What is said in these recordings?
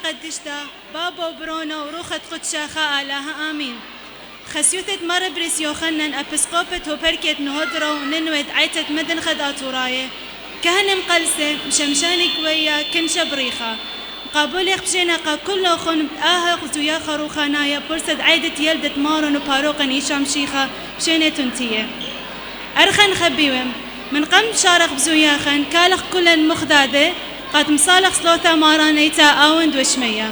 قدشتا بابا وبرونا وروخة قدشا خاء آمين خسيوثة مر بريس يوخنن أبسقوبة وبركة نهدرو وننوت عيتة مدن خداتوراية كهنم قلسة مشمشانك ويا كنشا بريخة قابل يخبجينا قا كله خون بآها زويا خروخانايا برسد عيدة يلدت مارون وباروقن إيشام شيخة بشينة تنتية أرخن خبيوم من قم شارخ بزوياخن كالخ كلن مخدادة قد مصالح صلوثا مارانيتا آوند وشمية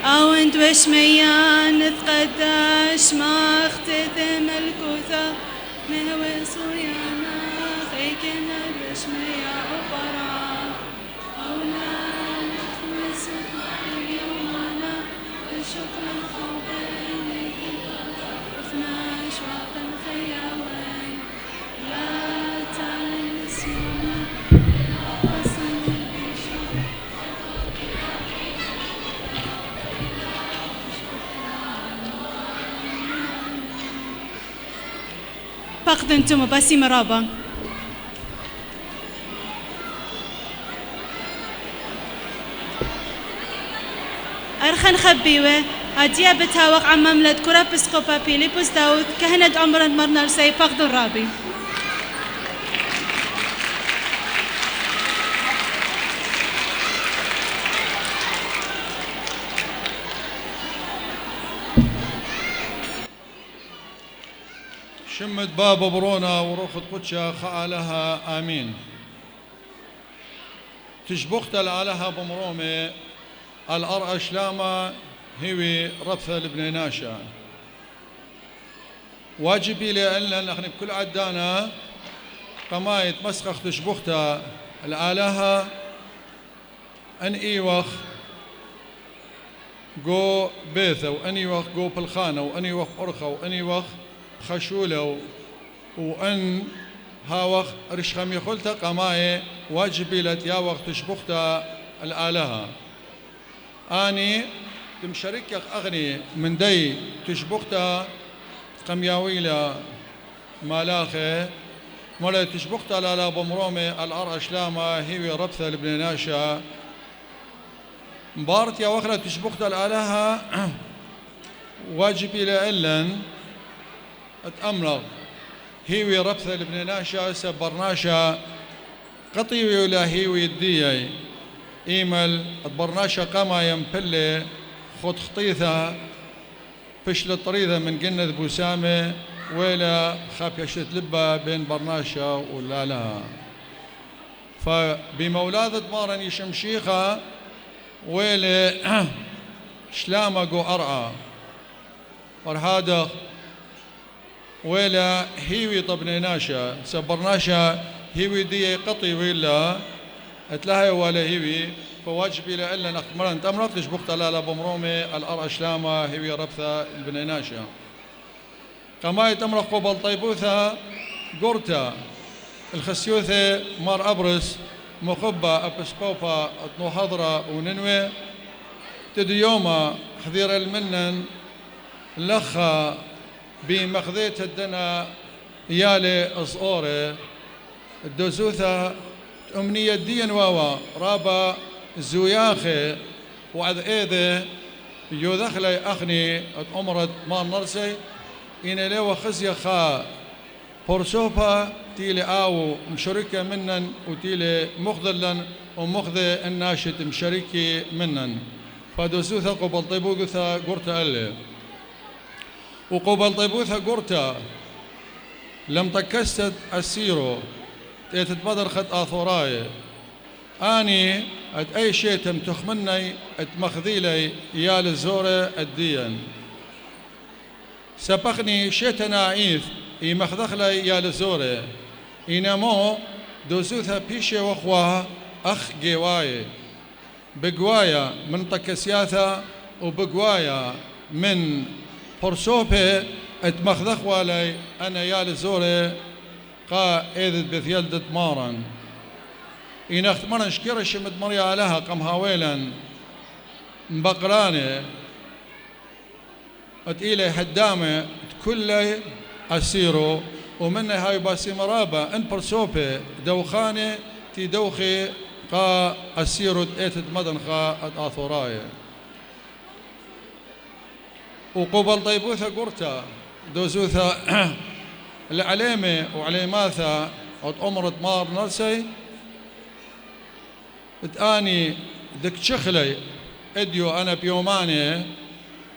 آوند وشمية نتقداش ما اختتم الكوثا مهوي صويانا خيكنا بشمية وبرا أولا نتمسك بيومنا الشكر الخوبين اخناش واقن خياوين لا تعلم نسيونا أصلا البيشا فقد انتم باسي مرابا أرخن خبيوه هدية بتاوق عن مملة كرة بسقوبا بيليبوس داود كهنة عمر مرنر سي فقد الرابي شمت بابا برونا وروخة قدشة خالها آمين تشبخت العلها بمرومي الأرأ شلاما هوي ربثة لبنيناشا واجبي لأن نحن بكل عدانا قمايت مسخخ تشبختا الآلهة أن إيوخ جو بيثة وأن إيوخ جو بالخانة وأن إيوخ أرخة وأن إيوخ خشولة وأن هاوخ رشخم يخلتا قماي واجبي لتيا وقت تشبختا الآلهة أني تمشاركك أغني من دي تشبختا قمياويلا مالاخي مولا تشبختا لالا بمرومي الأرأ شلاما هيوي ربثة لبنيناشا مبارت يا وخرة تشبختا الآلهة واجبي لألن أتأمرغ هيوي ربثة لبنيناشا سبرناشا قطيوي ولا هيوي الديي إيمل أتبرناشا قاما ينبلي خط خطيثة فشل الطريثة من جنة بوسامة ولا خاف يشت لبا بين برناشا ولا لها فبمولادة مارني شمشيخة ولا شلامة جو أرعى ورهادخ ولا هيوي طبنيناشا سبرناشا هيوي دي قطي ولا اتلاهي ولا هيوي فواجبي لألا نختمرن تمرق تشبخت لالا بمرومي الأرأ شلامة هيوي ربثة البنيناشا قماي تمرق قبل طيبوثة قرتا الخسيوثة مار أبرس مخبة أبسقوبة اتنو حضرة وننوي تديوما حذير المنن لخا بمخذيت الدنا يالي أصوري الدوزوثة أمنية دين واوا رابا زوياخي وعد إيذي يودخلي أخني أمرت مار نرسي إن ليو خزي خا بورسوبا تيلي آو مشاركة منن وتيلي مخذلن ومخذي الناشط مشاركي منن فدوزوثة قبل طيبوثة قرتا ألي وقبل طيبوثة قرتا لم تكست السيرو تتبدر خط آثوراي أني أي شيء تم تخمني أتمخذيلي يا للزورة الدين سبقني شيتنا عيث يمخذخلي يا للزورة إنمو دوزوثا بيشي وخواه أخ جواي بقوايا من طكسياثا وبقوايا من برسوبة اتمخذخ والي أنا يا للزورة قا إذ بثيلدت مارن إن اختمرن شكرا شمد مريا لها قم هاويلا مبقراني اتإلي حدامي تكلي أسيرو ومن هاي باسي مرابا ان برسوبي دوخاني تي دوخي قا اسيرود ايتد مدن قا اثوراي وقبل طيبوثا قرتا دوزوثا العليمة وعليماثا أمرت مار نرسي تاني دك شخلي اديو انا بيوماني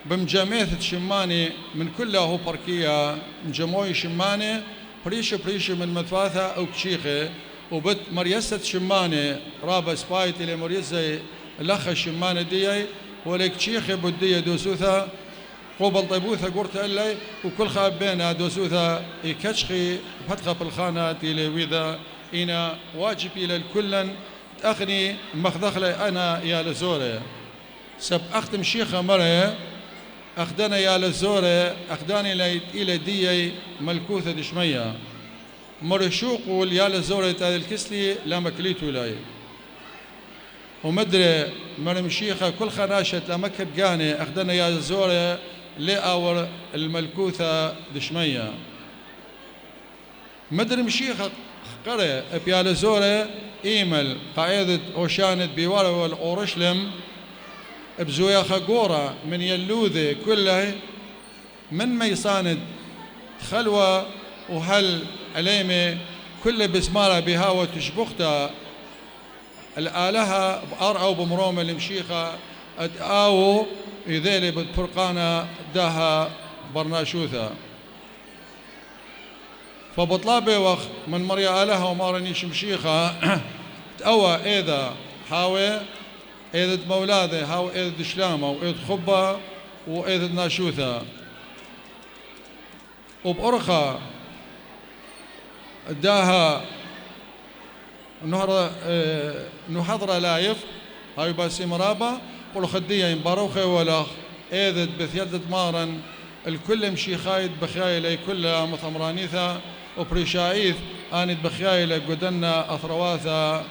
بمجاميث شماني من كله بركية مجموي شماني بريش من مثواثة او كشيخي وبت مريسة شماني رابا سبايتي لمريزي لخ شماني ديي وليك شيخي بدية دوسوثا قوبل طيبوثا قرت اللي وكل خابينا دوسوثا يكشخي فتخة بالخانة إلى وذا إنا واجب إلى الكل تأخني مخذخلي أنا يا لزوري سب أختم شيخة مرة أخدنا يا لزوري أخداني إلى دي ملكوثة دشمية مرشوق يا لزوري تاذي الكسلي لا مكليتو لاي ومدري مرم شيخة كل خناشة لمكب قاني أخدنا يا لزوري لأور الملكوثة دشمية مدري مشيخة قري بيال زوري إيمل قاعدة أوشانت بيوارا والأورشلم بزويا خقورة من يلوذي كله من ميصاند خلوة وهل عليمي كل بسمارة بهاوة تشبختا الآلهة بأر أو بمرومة المشيخة أو يذيلي بالفرقانة داها برناشوثا فبطلابي وخ من مريا آلهة ومارني شمشيخة تأوى إذا حاوي إذا مولاذي هاو إذا دشلامة وإذا خبة وإذا ناشوثا وبأرخة داها نحضر لايف هاي باسي مرابا قولوا خدية ينباروخي ولا إذا بثيادة مارن الكل مشي خايد بخيايلة كلها مثمرانيثا وبريشايث آنت بخيايلة قدنا أثرواثا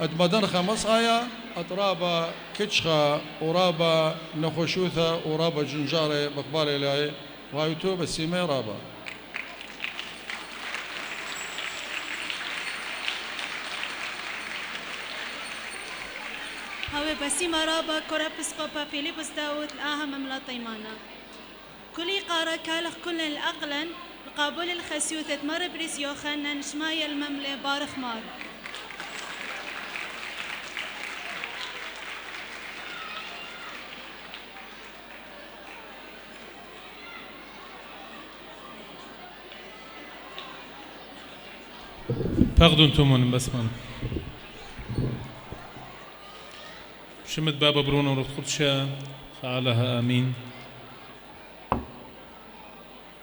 أدمدنخا مصايا أطرابا كتشخا ورابا نخشوثا ورابا جنجاري بقبالي لاي وهايتو بسيمي رابا هاوي بسيمة رابا كورا بسقوبا فيليبوس داود الآها مملا طيمانا كلي قارا كالخ كل الأقلن قابل الخسيوثة مر بريس يوخنا نشمايا المملة بارخ مار باخدون تومون بسمان شمت بابا برونو روت قدشا خالها آمين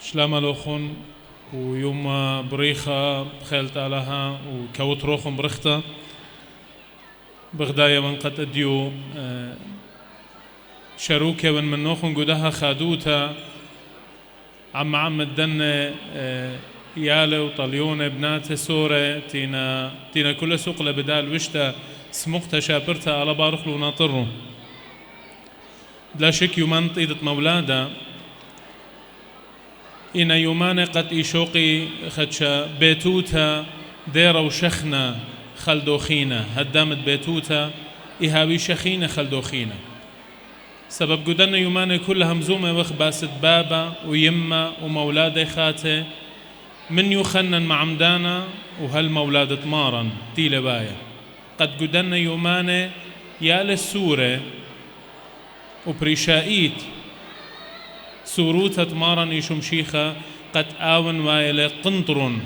شلام لوخون ويوم بريخة خيلت علىها وكوت روخون برختا بغدايا من قد أديو شروكة من نوخون قدها خادوتا عم الدن ياله وطليونه بناته سورة تينا كل سوق لبدال وشتا سمقتا شابرتا على بارخلو ناطرو بلا شك يومان طيدة مولادا إنا يومان قد إيشوقي خدشا بيتوتا ديرا وشخنا خلدوخينا هدامت بيتوتا إهاوي شخينا خلدوخينا سبب قدنا يومان كلها مزومة وخباسة بابا ويما ومولادي خاته من يخنن معمدانا وهالمولاد طمارا تيلا بايا قد قدنا يومانه يا للسورة وبريشائيت سوروتا طمارا يشمشيخة قد آون وايلة قنطرون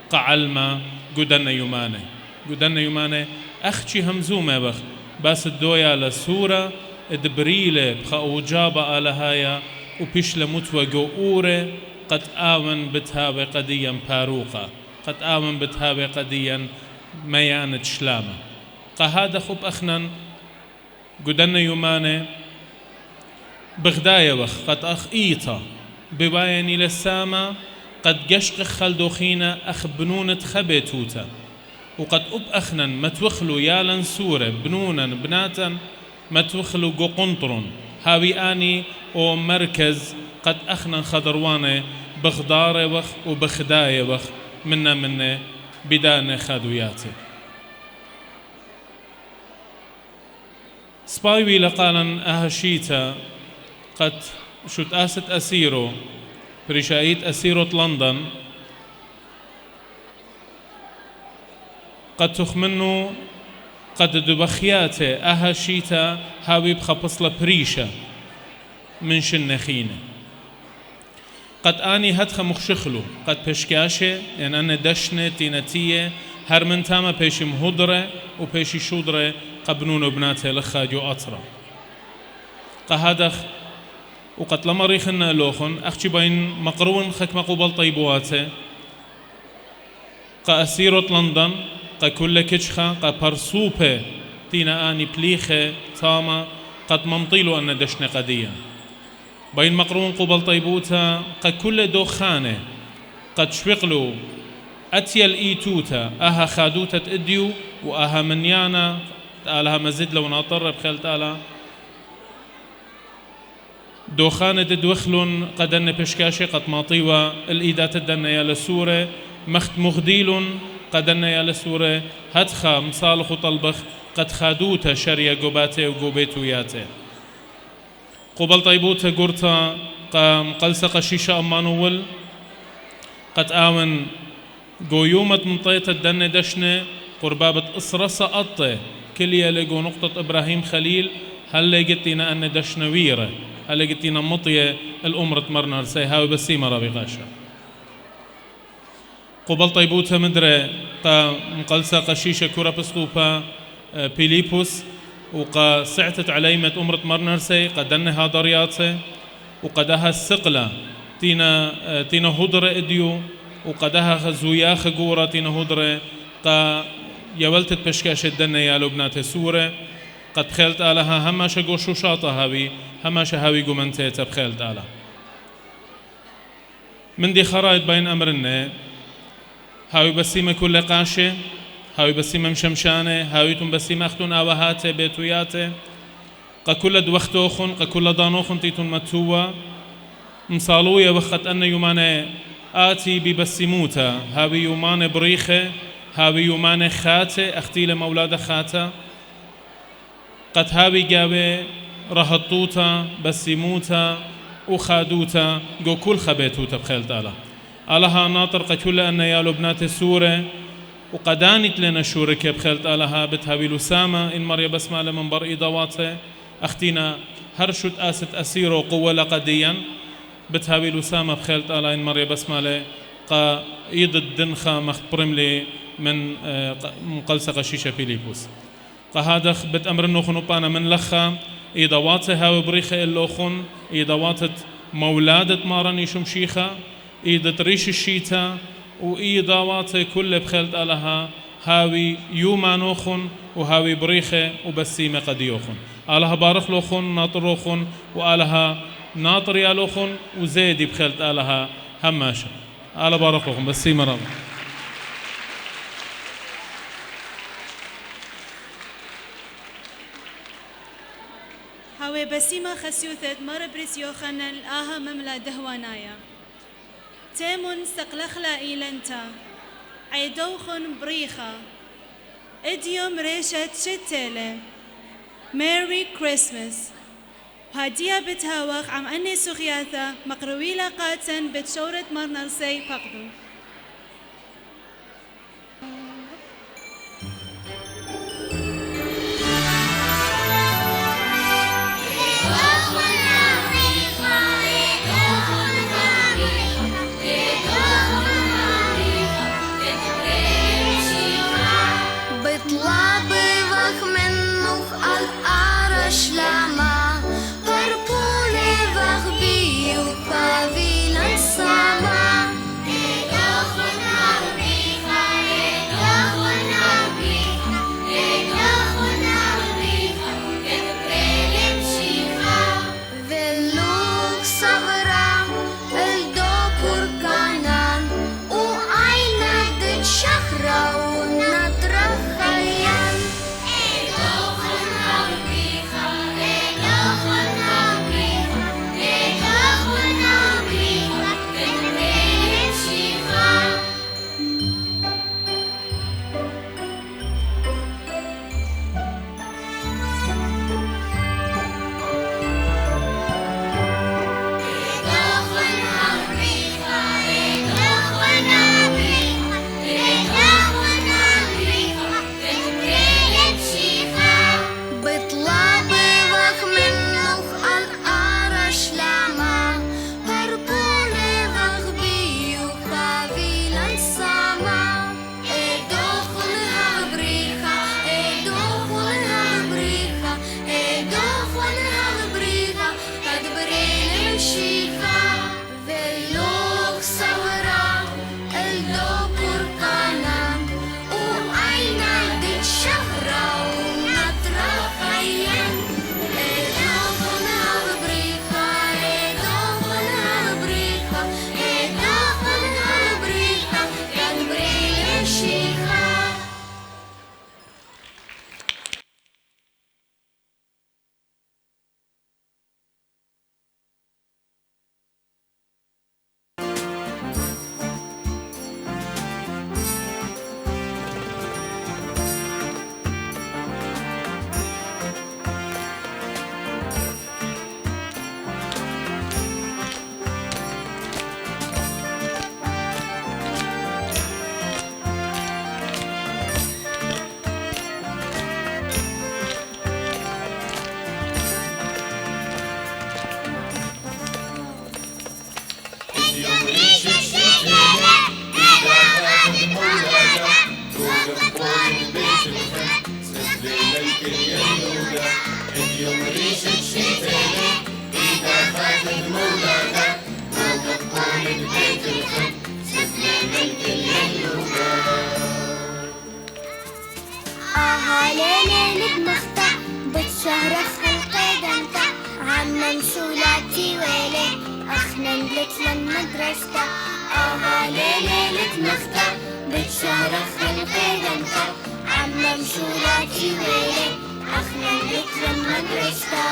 قعلما قدنا يومانه أخشي همزومة بخ بس الدويا للسورة ادبريلة بخاو جابا آلهايا وبيشل متوى قوورة قد آمن بتهاوي قديا باروقة قد آمن بتهاوي قديا ميانة شلامة قهذا خب أخنن قدنا يومانه بغدايا وخ قد أخ إيطا ببايني للسامة قد قشق خلدوخينا أخ بنونة خبيتوتا وقد أب أخنن متوخلو يالن سورة بنونا بناتا متوخلو قنطرون هاوي آني أو مركز قد أخنن خضروانه بخضار وخ وبخداية وخ منا بدان خادوياته سبايوي لقالا أهشيتا قد شت آست أسيرو بريشايت أسيرو لندن قد تخمنو قد دبخياته أهشيتا هاوي بخبصلة بريشة من شنخينه قد آني هدخ مخشخلو قد بشكاشة يعني أنا دشنة تينتية هر من تاما بيشي مهدرة وبيشي شودرة قبنون وبناته لخاجو أطرة قهادخ وقد لما ريخنا لوخن أخشي باين مقرون خك مقوبل طيبواته قا أسيرة لندن قا كل كشخة قا برسوبة تينا آني بليخة تاما قد ممطيلو أن دشنة قديا بين مقرون قبل طيبوتا قد كل دوخانة قد شوقلو أتيل إيتوتا أها خادوتا تأديو وأها منيانا تالها مزيد لو ناطر بخيل تالا دوخانة تدوخلون قدن بشكاشة قد ماطيوا الإيدات الدنة يا لسورة مخت مغديلون قدن يا لسورة هدخا مصالح وطلبخ قد خادوتا شريا قباته وقوبيتوياته قبل طيبوتا قرطا قلسق الشيشة أمانول قد آمن قويومة مطيت الدنة دشنة قربابة إصرصة أطة كلية لقو نقطة إبراهيم خليل هل لقيتنا أن دشنة ويرة هل لقيتنا مطية الأمر تمرنا رسيها وبسيمة ربيغاشا قبل طيبوتا مدري مقلسق الشيشة كورا بسقوبا بيليبوس وقا سعتت عليمة أمرة مرنرسي قدنها ضرياتي وقدها السقلة تينا هدرة إديو وقدها خزويا خقورة تينا هدرة قا يولتت بشكاش الدنة يا لبنات سورة قد خيلت آلها هما شقو شوشاطة هاوي هما شهاوي قمنتيتا بخيلت آلها من دي خرايط بين أمرنا هاوي بسيمة كل قاشة هاوي بسيمة مشمشانة هاويتم بسيمة أختون آوهاتي بيتوياتي قا كل دوختوخن قا كل دانوخن تيتون متوا مصالوية وخت أن يومان آتي ببسيموتا هاوي يومان بريخة هاوي يومان خاتة أختيل مولاد خاتة قد هاوي جاوي رهطوتا بسيموتا وخادوتا جو كل خبيتوتا بخيل تالا آلها ناطر قا كل أن يا لبنات سورة وقدانت لنا شوركة بخيلت آلها بتهاوي لسامة إن مريا بسمة من برئي ضواتها أختينا هرشت آست أسيرو قوة لقديا بتهاوي لسامة بخيلت آلها إن مريا بسمة قا إيد الدنخة مخبرم لي من مقلسة شيشة فيليبوس قا هذا بتأمر النوخن وبانا من لخا إيضواتها وبريخة اللوخن إيضواتت مولادة ماراني شمشيخة إيد ريش الشيتا وإيضاواتي كل بخلت آلها هاوي يومانوخن وهاوي بريخة وبسيمة قديوخن آلها بارخلوخن ناطروخن وآلها ناطر يالوخن وزيدي بخلت آلها هماشا آلها بارخلوخن بسيمة رب هاوي بسيمة خسيوثت مر بريس يوخنا الآها مملا دهوانايا تيمون سقلخلا إيلنتا عيدوخن بريخة إديوم ريشة شتيلة ميري كريسمس هادية بتهاوخ عم أني سخياثة مقرويلة قاتن بتشورة مرنرسي فقدو Lama, الخن سبلنا الكل يلودا اليوم ريشة شتانا إذا خاتم مولانا وقفون ببيت الخن سبلنا الكل يلودا ليلة مختة بتشهر خلقي دمتا عم مشولاتي ويلي أخنا نبلت للمدرسة ليلة مختة بتشهر خلقي دمتا عم مشولاتي ويلي أخنا نبلت للمدرسة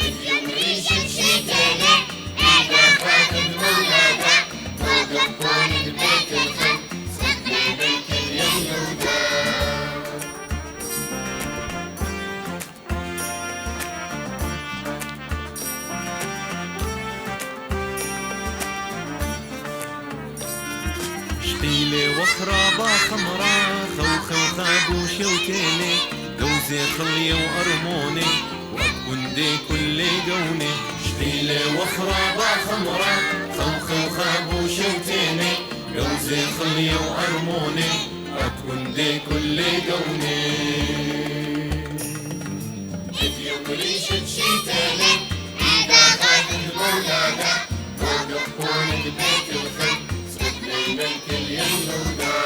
اليوم ريشة شتانا إذا خاتم مولانا وقفون ببيت الخن سبلنا الكل يلودا شتيلة وخرابة خمرا خوخة وخابوش وتيني جوزي خلية وأرموني وأكوندي كل جوني شتيلة وخرابة خمرا خوخة وخابوش وتيني جوزي خلية وأرموني وأكوندي كل جوني اليوم ريشة شتاني إذا غادر مولانا وقفون ببيت الخن سبلنا الكل يلودا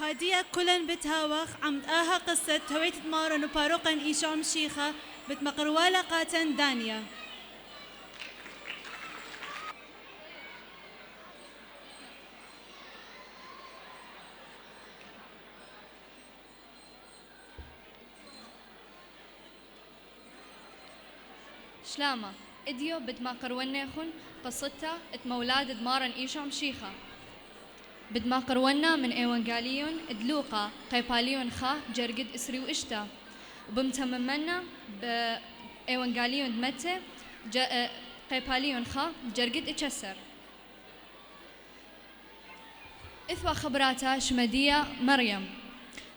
وهادية كلن بتهاوخ عم آها قصة هويت مارن وباروقا إيشام شيخة بتمقروالة قاتن دانيا. شلامة إديو بدما قرونيخن قصتها اتمولاد دمارن إيشام شيخة بدما قرونا من إيوانجاليون إدلوقا قيباليون خا جرقد إسري وإشتا وبمتممنا بإيوانجاليون دمتة قيباليون خا جرقد إتشسر إثوى خبراتا شمدية مريم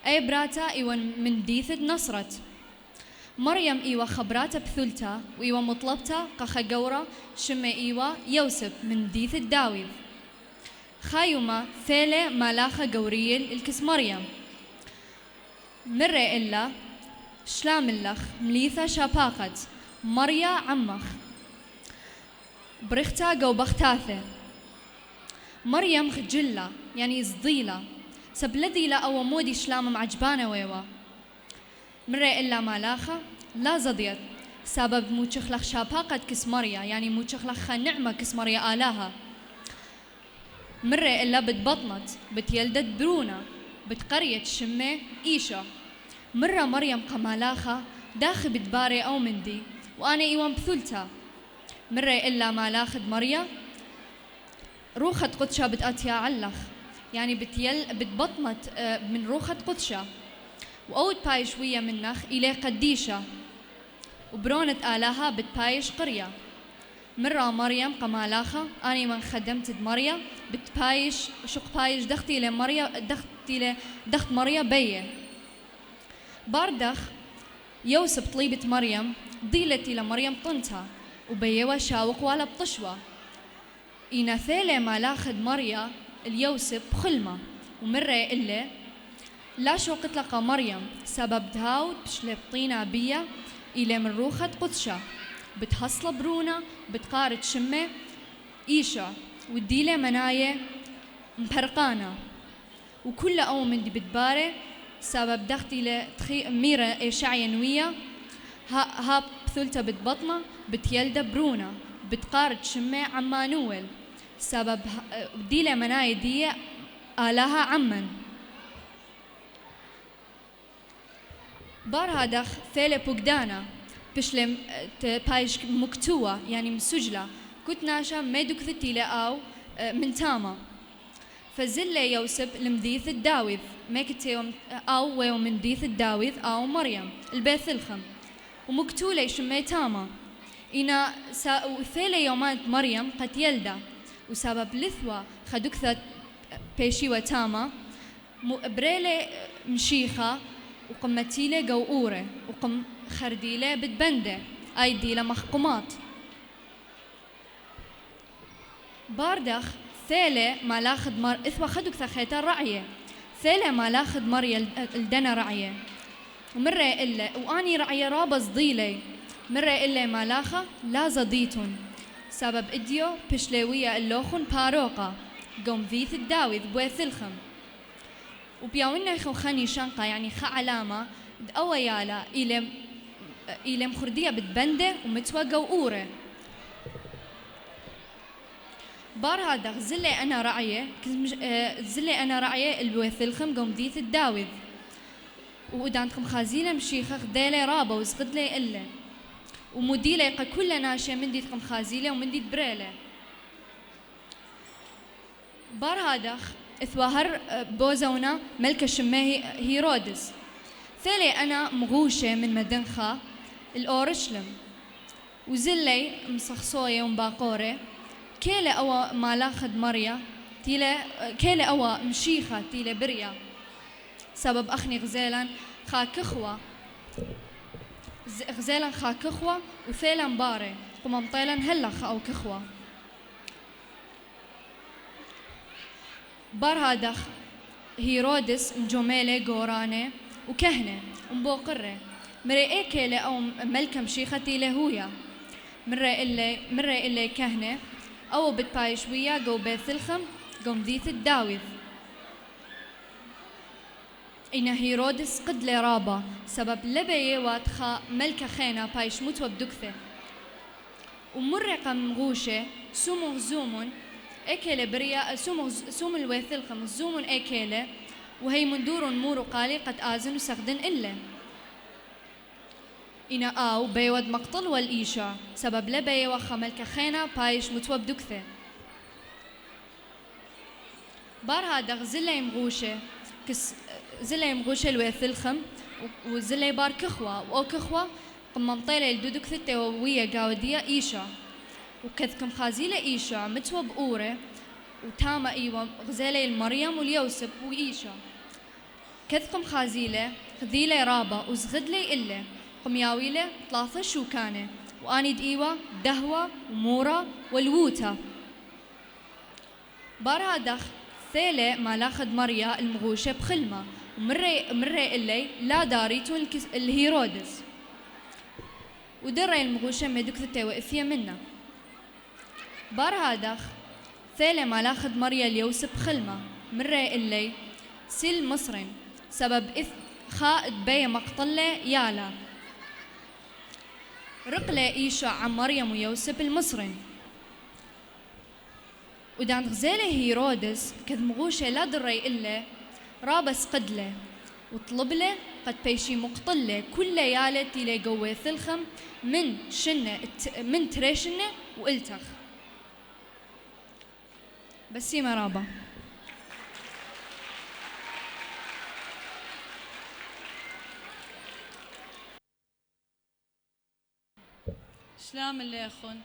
أي براتا إيوان من ديثد نصرت مريم إيوة خبراتا بثلتا وإيوة مطلبتا قخجورة شم إيوة يوسف من ديث الداويذ خايوما ثيلة ملاخة جوريل الكس مريم مرة إلا شلام اللخ مليثة شاباقت مريا عمخ بريختا جو بختاثة مريم خجلة يعني صديلة سبلدي أو مودي شلام معجبانة ويوا مرة إلا مالاخة لا زضيت سبب موشخلخ شاباقة كسمريا يعني موشخلخ نعمة كسمريا آلاها مرة إلا بتبطنت بتيلدت برونا بتقرية شمة إيشا مرة مريم قمالاخة داخل بتباري أو مندي وأنا إيوان بثلتا مرة إلا مالاخد مريا روخة قدشة بتأتيا علخ يعني بتبطنت من روخة قدشة وأود باي شوية منخ إلى قديشة وبرونة آلاها بتبايش قرية مرة مريم قمالاخة أنا من خدمت مريم بتبايش شق بايش دختي لمريم دخت مريم بيه باردخ يوسف طليبة مريم ضيلتي لمريم طنتها وبيوا شاوق ولا بطشوة إنا ثيلة مالاخد مريم اليوسف خلمة ومرة إلا لا شو قتلقى مريم سبب داود بشلبطينا بيا إلى من روخة قدشة بتحصل برونا بتقارد شمة إيشا وديلة مناية مبرقانة وكل أو من دي بتباري سبب دختي لتخي ميرة إيشعية نوية ها بثلتة بتبطنة بتيلدة برونا بتقارد شمة عمانويل سبب ديلة مناية دي آلاها عمن بار هادخ ثيلة بوغدانا بشلم بايش مكتوة يعني مسجلة كنت ناشا ما دكثتي لأو من تاما فزل يوسف لمديث الداوذ ما كتير أو ومن ديث الداوذ أو مريم البيت الخم ومكتولة شمي تاما إنا ثيلة يومات مريم قد يلدا وسبب لثوة خدكثة بيشي وتاما بريلة مشيخة وقمتيلة جوورة وقم خرديلة بتبندة أيديلة مخقومات باردخ ثيلة ما لاخد إثوى خدوك ثخيتا رعية ثيلة ما لاخد مريا الدنا رعية ومرة إلا وأني رعية رابز ضيلي مرة إلا ما لاخة لا زضيتون سبب إديو بشلوية اللوخن باروقة قوم ذيث الداوذ بويثلخم وبياونا يخو خاني شنقة يعني خا علامة أويالا إلى مخردية بتبندة ومتوقع وقورة بار هذا زلي أنا رعية الوثلخم قوم ديث الداوذ وقدانتكم خازيلة مشيخة خديلة رابة وزقد لي إلا ومديلة يقى كل ناشة من ديتكم خازيلة ومن ديت بريلة بار هذا إثواهر بوزونا ملكة شماه هيرودس ثالي أنا مغوشة من مدنخة الأورشلم وزلي مصخصوية ومباقورة كيلة أوا مالاخد مريا كيلة أوا مشيخة تيلة بريا سبب أخني غزالا خاكخوة غزالا خاكخوة وثيلا مباري وممطيلا هلا أو كخوة بار هادخ هيرودس مجوميلة جورانة وكهنة ومبوقرة مرة إيكيلة أو ملكة مشيختي لهويا مرة إلا كهنة أو بتبايش ويا جو بيثلخم قوم ذيث الداوذ إن هيرودس قد لرابا سبب لبي واتخا ملك خينا بايش موت وبدكثه ومرقة مغوشة سومو زومون اكل بريا سوم الويثلخم زومون اكل وهي مندور مورو قالي قد آزن وسخدن إلا إنا آو بيود مقتل والإيشا سبب لبي وخمل كخينا بايش متوب دكثة بارها دغ زلي مغوشة زلي مغوشة الويثلخم وزلي بار كخوة أو كخوة قمم طيلة الدودك ثتة ووية قاودية إيشا وكذكم خازيلة إيشا متوب أورة وتاما إيوة غزالة المريم واليوسف وإيشا كذكم خازيلة خذيلة رابا وزغدلي إلا قمياويلة ثلاثة شوكانة وآني دقيوة دهوة ومورا والووتا بارها دخ ثيلة ما لاخد مريا المغوشة بخلمة ومري إلي لا داريتو الهيرودس ودري المغوشة مدك ثتة وإفية منا بارها دخ ثيلة ما لاخد مريا اليوسف بخلمة مري إلي سيل مصرين سبب خائد بي مقتلة يالا رقلة إيشا عن مريم ويوسف المصرين ودان غزالة هيرودس كذ مغوشة لا دري إلا رابس قدلة وطلبله قد بيشي مقتلة كل يالة تيلي قوي ثلخم من شنة من تريشنة وإلتخ بس يما رابا شلام اللي أخون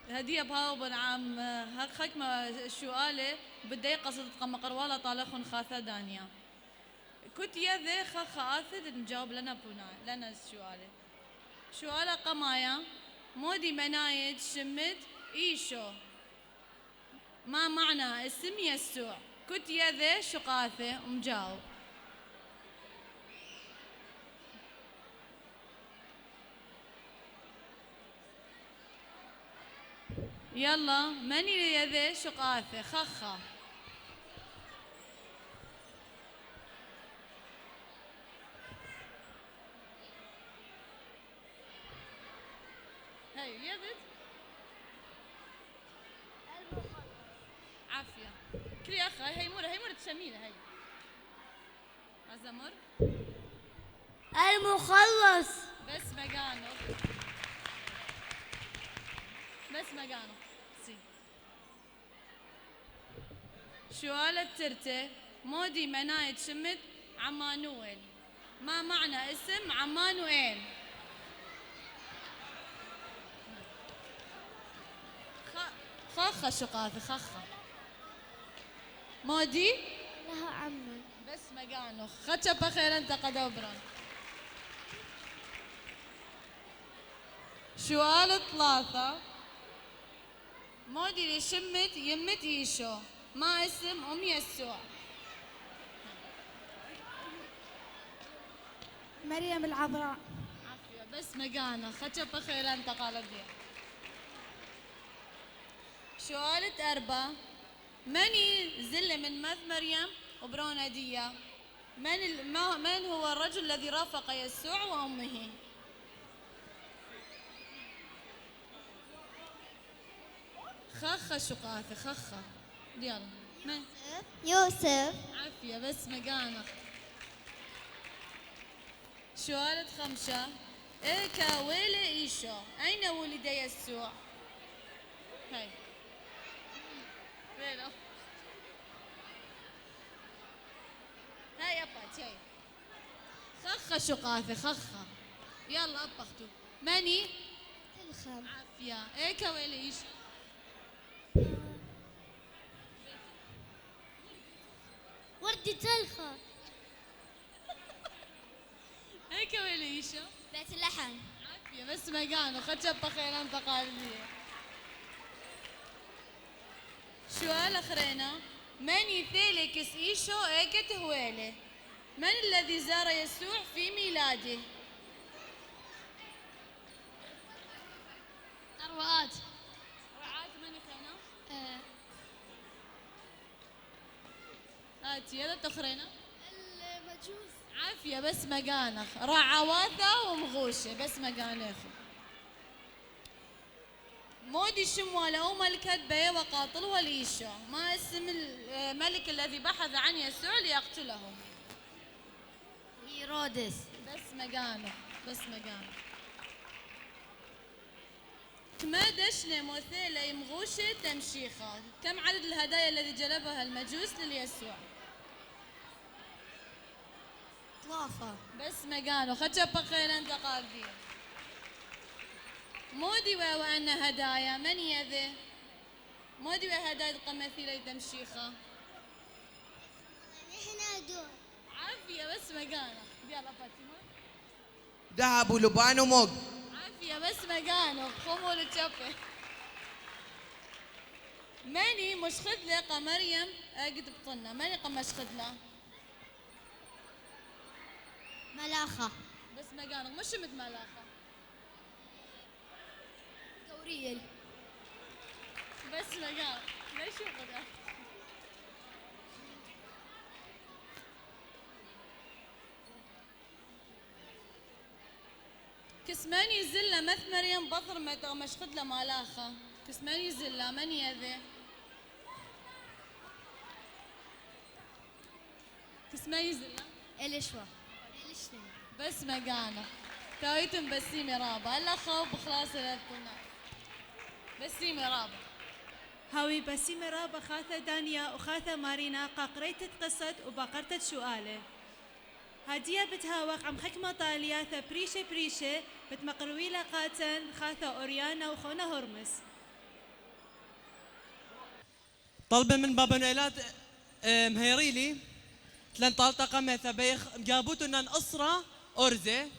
هدية بهاو بنعم هاك خكمة شوالة بدي قصد قم قروالا طالخون خاثة دانيا كنت يذي خخ آثد نجاوب لنا بونا لنا الشوالة شوالة قمايا مودي منايد شمت إيشو ما معنى اسم يسوع كنت يذي شقاثة ومجاوب يلا مني يذي شقاثة خخة هاي يذد عافية كلي أخا هاي مرة تشميلة هاي أزمر المخلص بس مقانو سي شوالة ترته مودي منايد شمت عمانويل ما معنى اسم عمانويل خخة شقاثة خخة مودي لها عمه بس مقانو خدشة بخير انت قدوبران شوالة ثلاثة مودي لشمت يمت إيشو ما اسم يسوع مريم العذراء عافية بس مقانا خدشة بخير انت قالت دي شوالة أربعة مني زل من مذ مريم وبرونادية من هو الرجل الذي رافق يسوع وأمه خخة شقاثة خخة يلا من يوسف عافية بس مقانا شوالة خمسة إيكا ويلي إيشو أين ولد يسوع هاي وينه هاي أبات هاي خخة شقاثة خخة يلا أبختو مني تلخم عافية إيكا ويلي إيشو وردي تلخة هيك ويلي إيشو بيت اللحن عافية بس مقانو خدشة بخير أنت قالبية شو الأخرينا من يثيلكس إيشو إيكت هويله من الذي زار يسوع في ميلاده أروات من يخينا هاتي هذا تخرينا عافية بس مقانخ رعواثة ومغوشة بس مقانخ مودي شموالة أو ملكة بي وقاطل وليشو ما اسم الملك الذي بحث عن يسوع ليقتله هيرودس. بس مقانخ بس مقانخ كما دشنا مثيلة يمغوشة تمشيخة كم عدد الهدايا الذي جلبها المجوس لليسوع 3. بس مقانخ خجب خير أنت قابدين مودي وأن هدايا من يذي مودي وهدايا قمثيلة تمشيخة نحن دول. عافية بس مقانخ يلا فاطمة ذهب ولبان وموج. عافية بس مقانخ خمول تشبه ماني مش خذلة قمريم أقد بطنة ماني قمش خذلة ملاخة. بس مقانخ مش شمت ملاخة كوريل. بس مقانخ ليش وقدر كسماني زلة مث مريم بطر ما تغمش خدلة مالاخة كسماني زلة من يذي كسماني زلة إلشوا. بس مقانة تاويتم بسيمي رابا الا خوف بخلاص الابطنا بسيمي رابا هاوي بسيم رابا خاثة دانيا وخاثة مارينا قاقريتت قصة وبقرتت سؤاله هادية بتهاوق عم خكمة طالياثة بريشة بتمقرويلة قاتن خاثة أوريانا وخونة هرمس طلبة من بابا نويلات مهيريلي تلان طالطقة مثا بيخ جابوتنا أسرة أرزة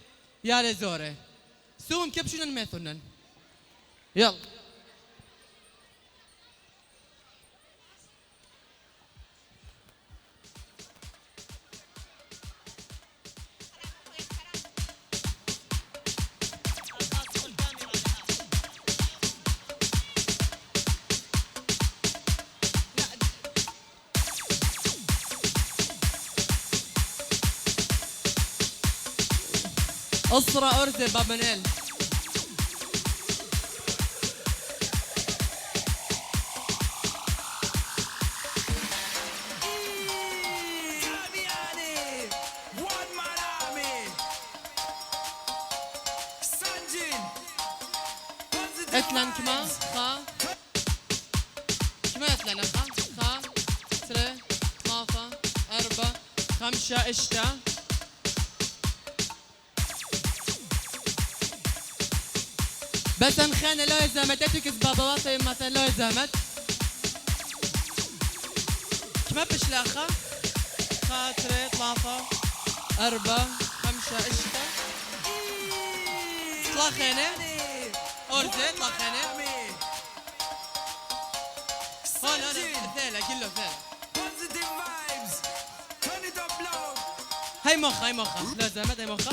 يا لزورة سوم كبشنا ميثونا يلا أسرة أرزة بابا نويل اتلان كما خا كما اتلان خا ترى خافة 4 5 اشتا بس انخانة لو يزامت اتوكس بابا واطي مثلا لو يزامت كما بشلاخة خاطرة طلافة 4 5 اشتا طلا خانة أرزة طلا خانة هون ثالة كله ثالة هاي مخة لا زامت هاي مخة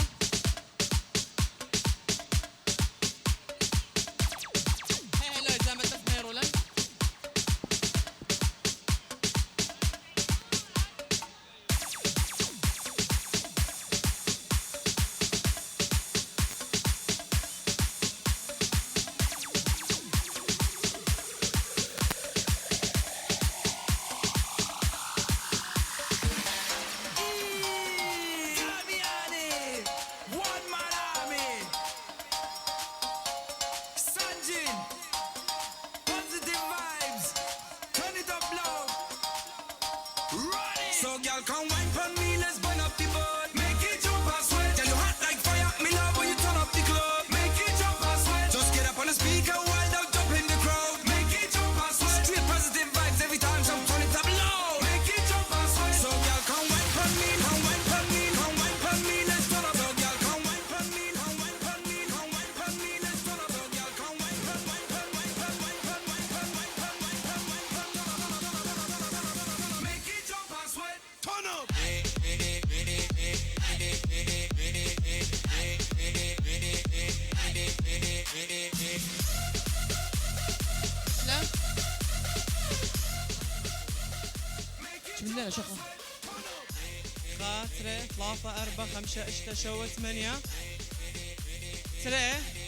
3 4 5 6 7 8 3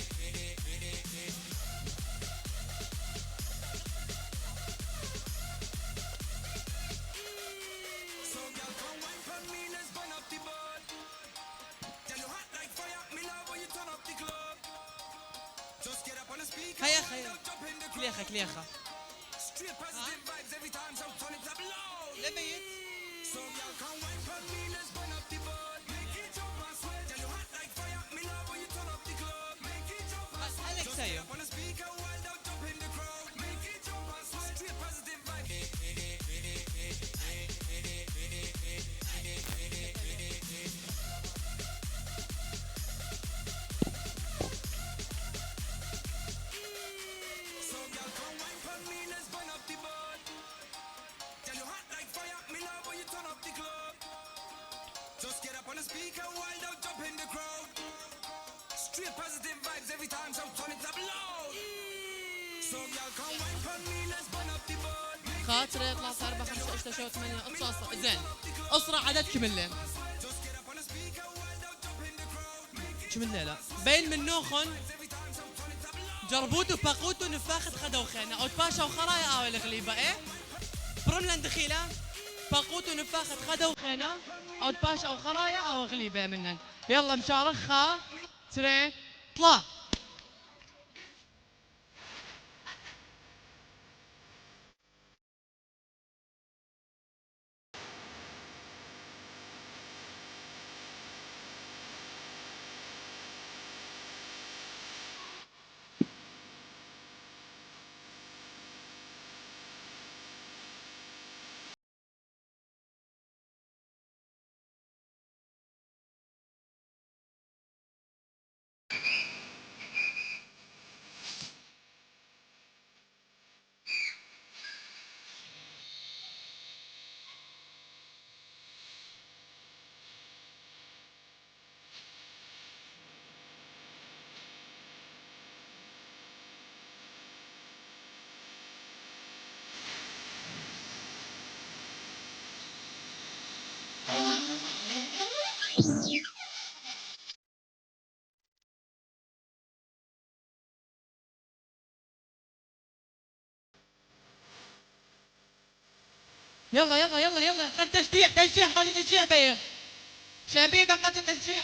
هيا كليخة كليخة لبيت أسألك سيو خاطر 3 4 5 6 7 8 19 زين اسرع عددكم الليل شو من الليلة بين منوخن جربوتو باقوتو نفاخت خدو خينا او باشا وخرايا او الغليبة ايه برملان دخيلة باقوتو نفاخت خدو خينا او باشا وخرايا او غليبة منن يلا مشارخها 3 طلع يلا يلا يلا يلا تشجيع تشجيع خلي تشجيع بيه شبيه دقة التشجيع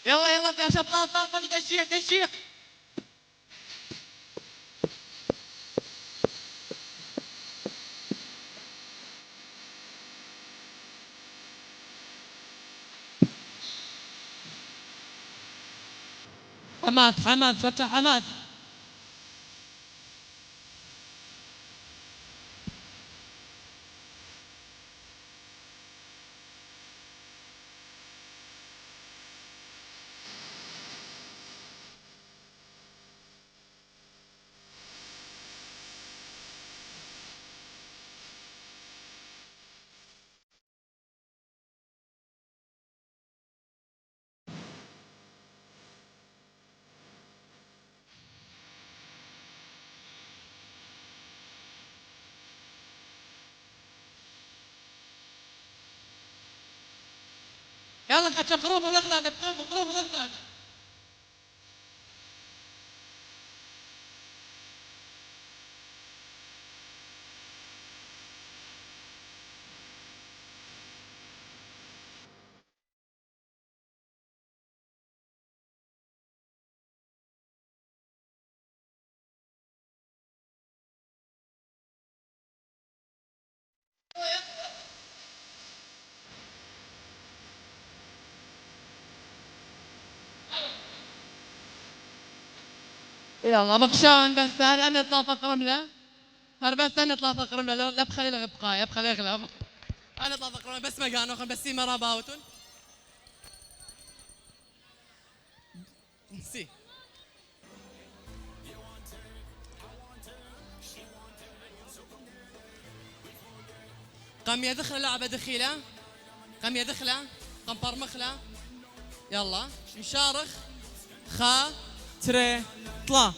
يلا يلا يا شباب خلي تشجيع تشجيع حماد حماد فتح حماد يلا كتب غروب ونخلع غروب ونخلع يلا مبشان بس انا اطلع فقر رمله هربت انا اطلع فقر رمله لا بخلي الغبقاء يبقى يغلب انا طبق بس مكانه بس مرة باوتون سي قام يدخل لعبة دخيلة قام يدخله قام برمخله يلا نشارخ خا تري طلع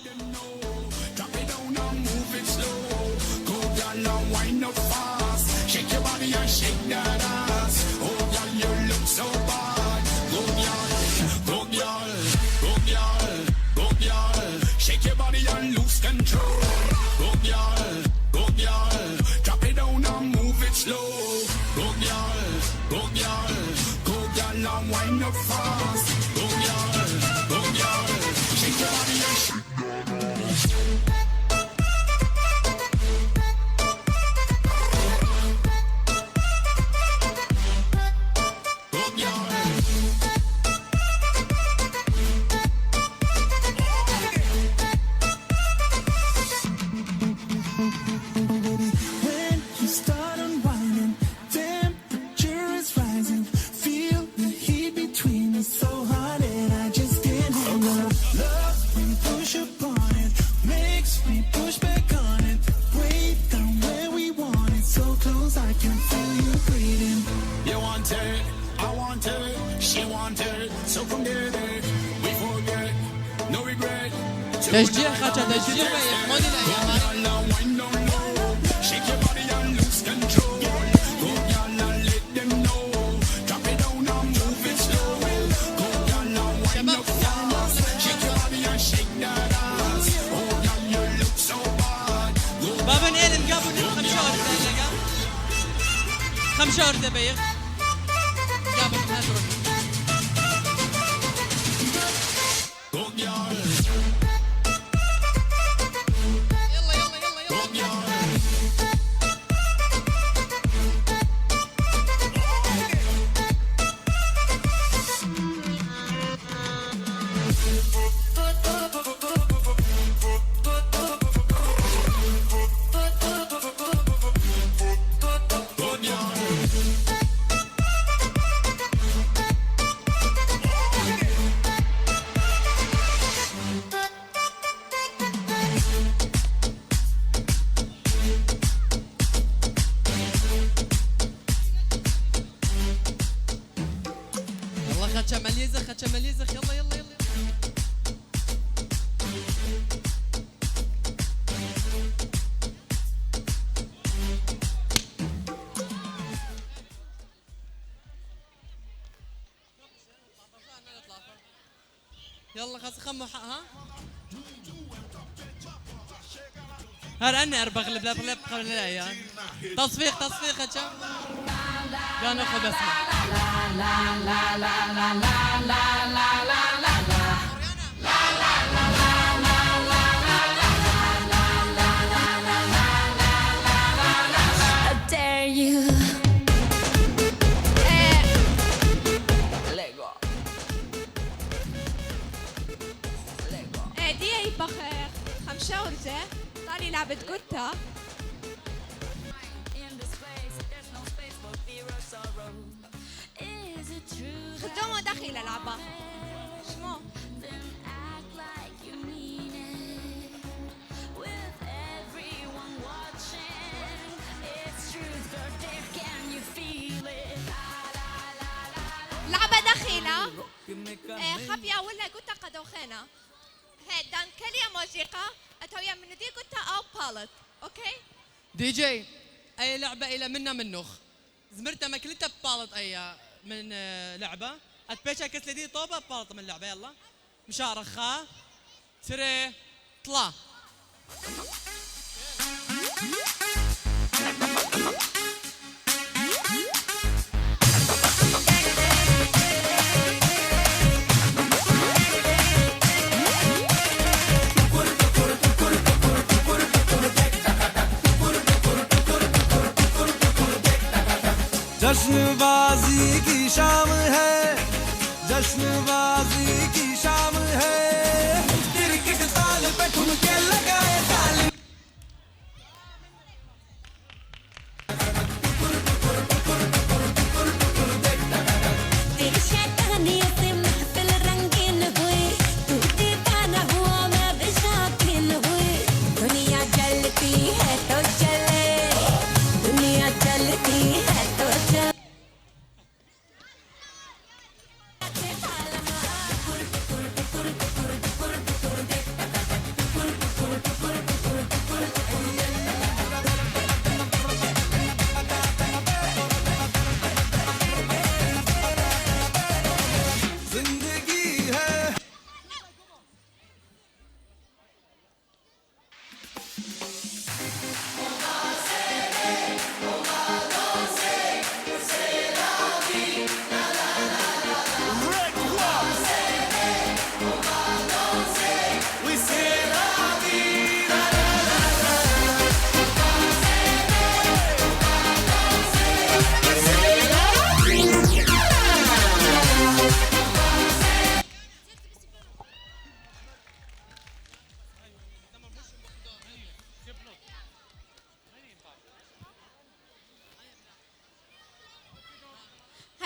تشجيع خاطر تشجيع يحمد الايام بابا نيل مقابل 5 شهور دبيغ قابل هذا خدشة مليزخ يلا يلا يلا يلا خلاص خمو ها هر أنا أربغلب لبغلب قبل الأيام تصفيق خدشة يا ناخذ اسمع دي بخير خمسة ورزة طالي لعبة قطة خدومه داخل لعبة شمو لعبة دخيلة خبية ولا قطة قدوخينة دان كلية موسيقى أتويا من دي قطة أو بالت أوكي دي جي أي لعبة إلى منا منوخ زمرتها مكلتها بالت أي من لعبة أتبيشها كسل دي طوبة بالت من لعبة يلا مشارخة تري طلع जश्नबाजी की शाम है जश्नबाजी की शाम है क्रिकेट ताल पे ठुमके लगाए ताल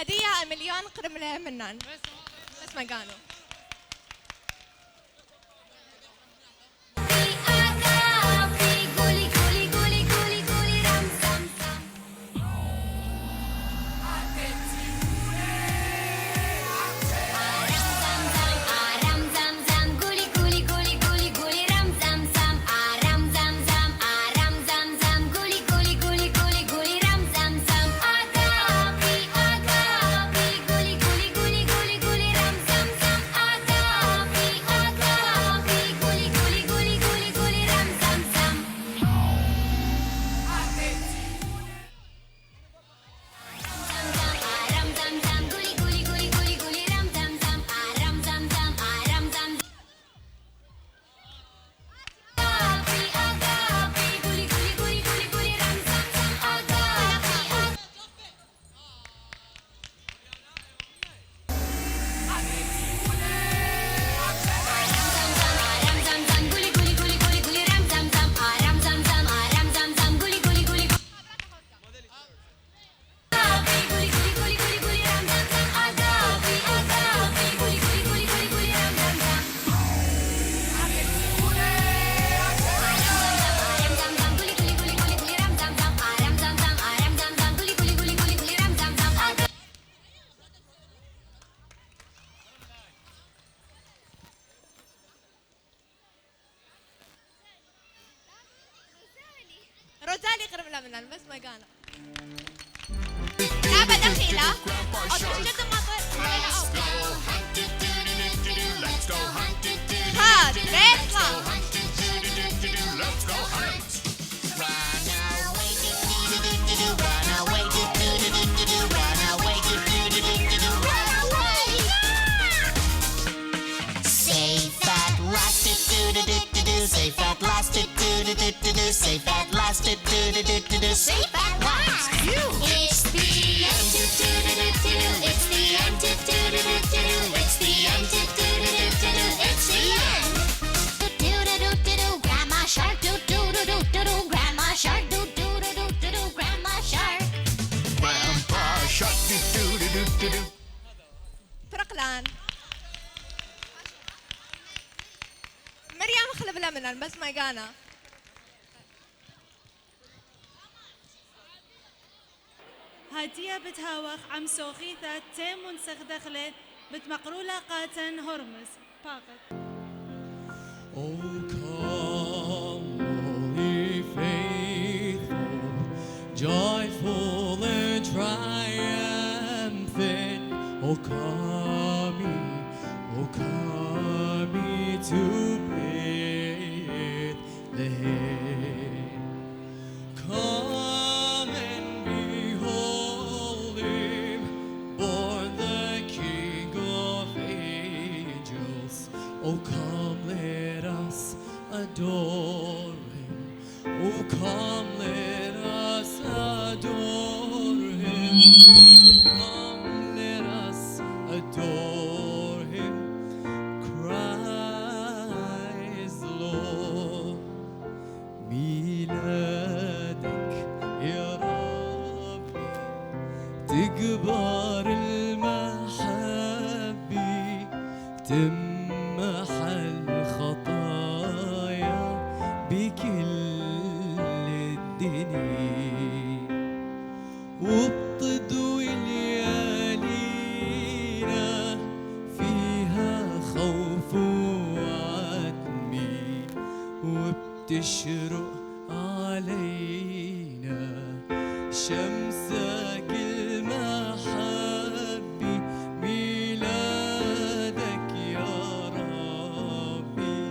هدية مليون قرملة منن بس ما قالوا. روزالي قرملة منن بس ما قالوا. لعبة دخيلة أو تشتد مطر هات ريتها Safe at last, safe at last, safe at last. It's the end, it's the end, it's the end, it's the end. Grandma shark, Grandma shark, Grandma shark. Grandpa shark, فرقلان مريم خلب لمنن بس ما قانا. هاتية بتهاوخ عم سوخيثة تيم ونسخ دخلة بتمقرولة قاتن هرمز باقت. Oh, come, ye faithful, joyful and triumphant. Oh, come ye to Bethlehem. Come and behold him, born the King of angels. Oh, come, let us adore him. Oh, come, let us adore him. Come, let us adore him. Christ the Lord. ميلادك يا ربي تكبر المحبة تمحى الخطايا بكل الدنيا وبتضوي ليالينا فيها خوف وعتمي وبتشرق علينا شمسك المحبة ميلادك يا ربي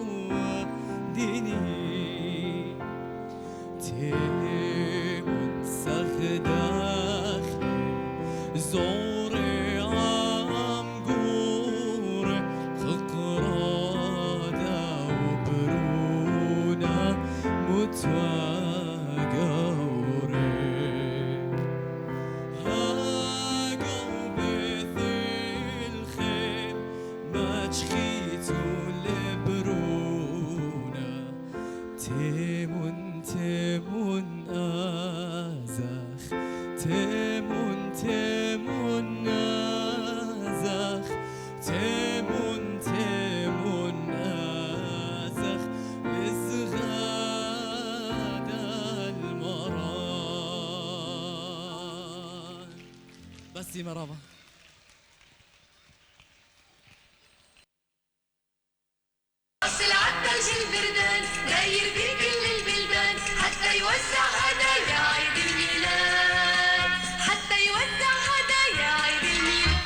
نودني تمسخ داخلي زوري عم قوري خقرادة وبرونة متواجوري بس ديما رابا. أصل عالثلج البردان داير بكل البلدان حتى يوزع هدايا عيد الميلاد، حتى يوزع هدايا عيد الميلاد.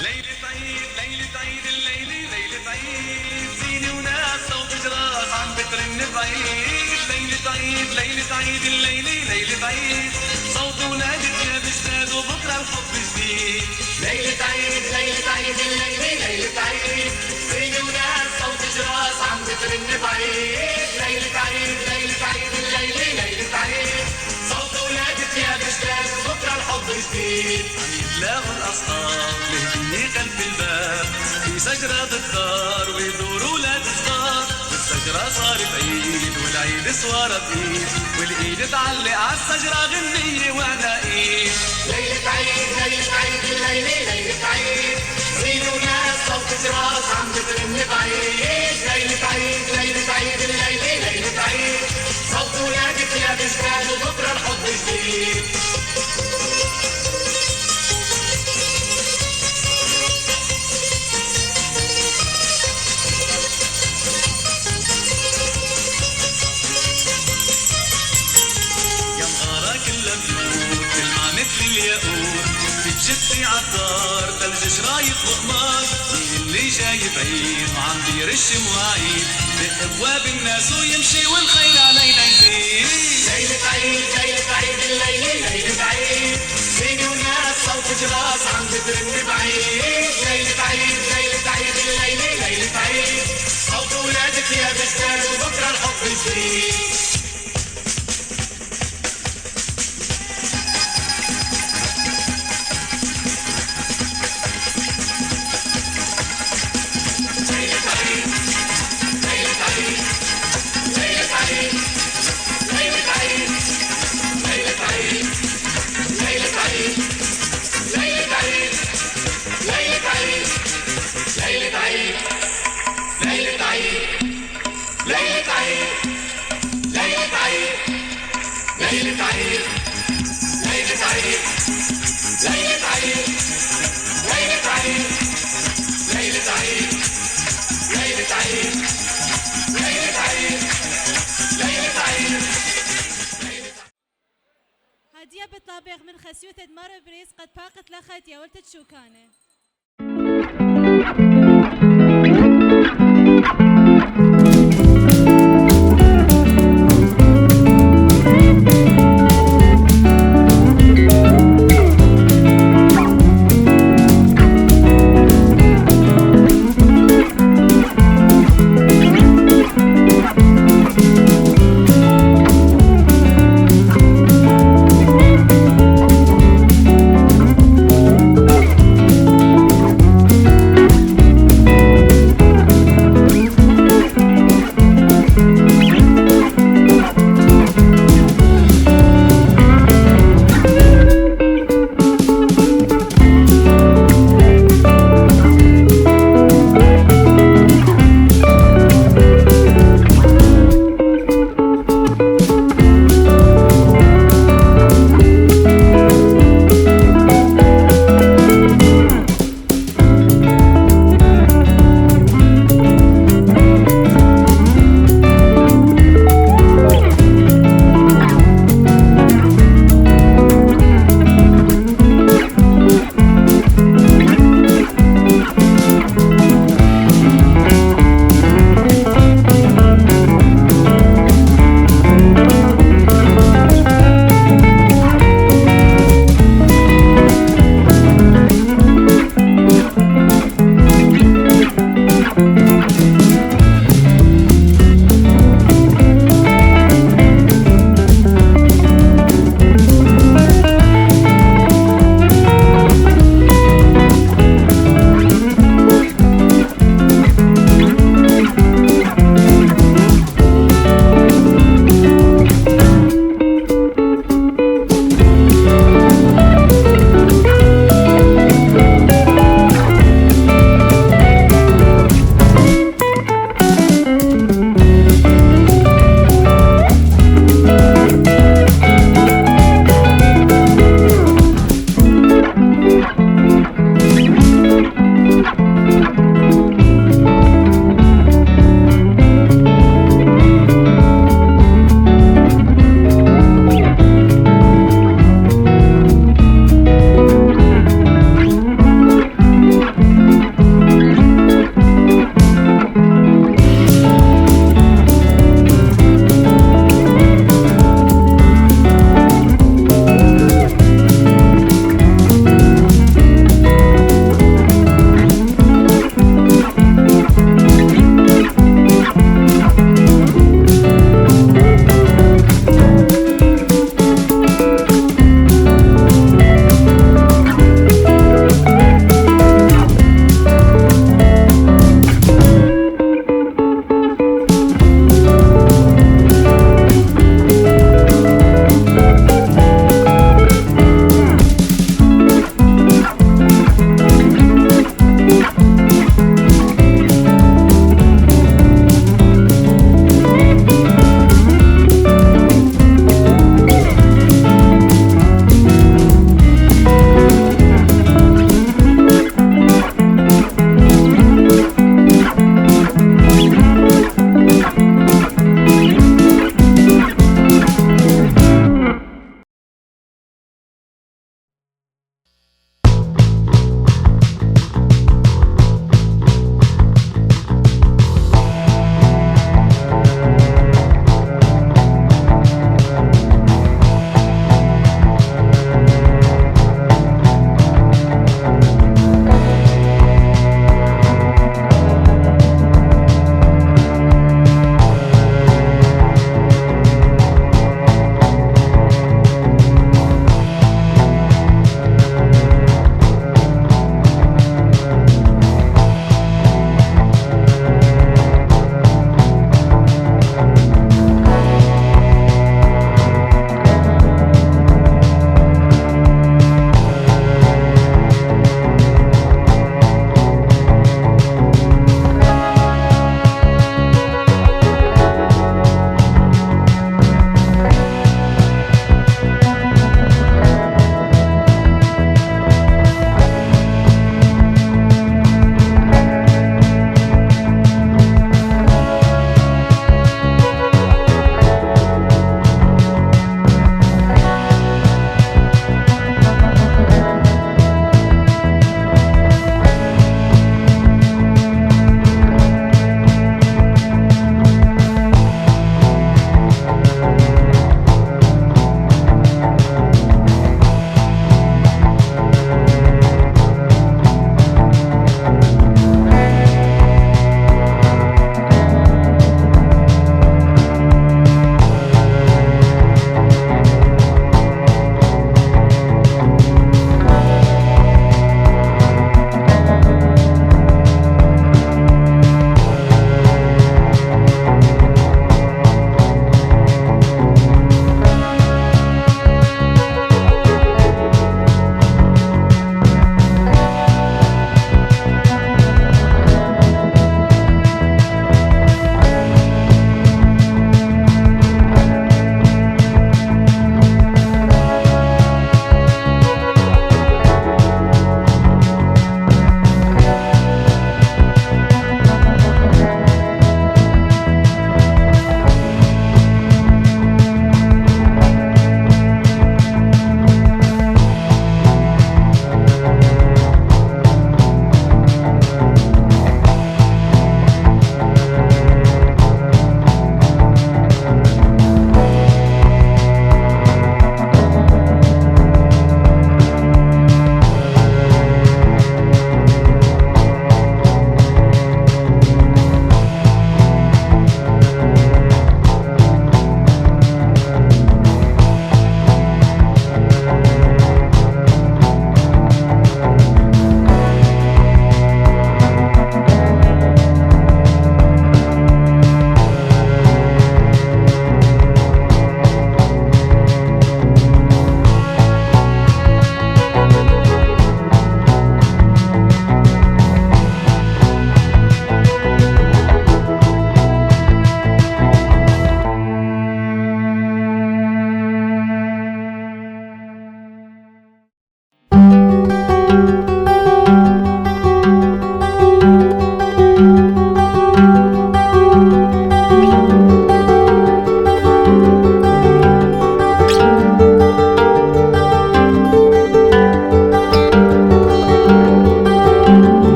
ليلة عيد ليلة عيد الليلة ليلة عيد، زينة وناس صوت جراس عم بترن بعيد. ليلة عيد ليلة عيد الليلة ليلة عيد، صوت ونادي يا بجداد وبكرة الحب جديد. ليلة عيد ليلة عيد الليلة ليلة عيد، زينة وناس صوت جراس عم بترن بعيد. ليلة عيد ليلة عيد الليلة ليلة عيد، صوت ونادي يا بجداد وبكرة الحب جديد. يتلاقوا الأصحاب لهدية خلف الباب، في شجرة بالدار ويدوروا ولاد صغار. والشجرة صارت عيد والعيد صوارة بإيد، والإيد تعلق عالشجرة غنية وعناقيد. ليلة عيد ليلة عيد الليلة ليلة عيد، زين وناس صوت جراس عم بترن بعيد. ليلة عيد ليلة عيد الليلة ليلة عيد، صوت ولادك يا بجداد وبكرة الحب جديد. بجدي عالدار ثلج شرايط وقمار، مين اللي جايب عيد وعم بيرش مواعيد، بأبواب الناس ويمشي والخير علينا يزيد. ليلة عيد ليلة عيد الليلة ليلة عيد، زين وناس صوت جراس عم بترن بعيد. ليلة عيد ليلة عيد الليلة ليلة عيد، صوت ولادك يا بجداد وبكرة الحب جديد. هدية بالطابق من خسيوتة مرة بريس قد باقت لخت يا ولتة شوكانة.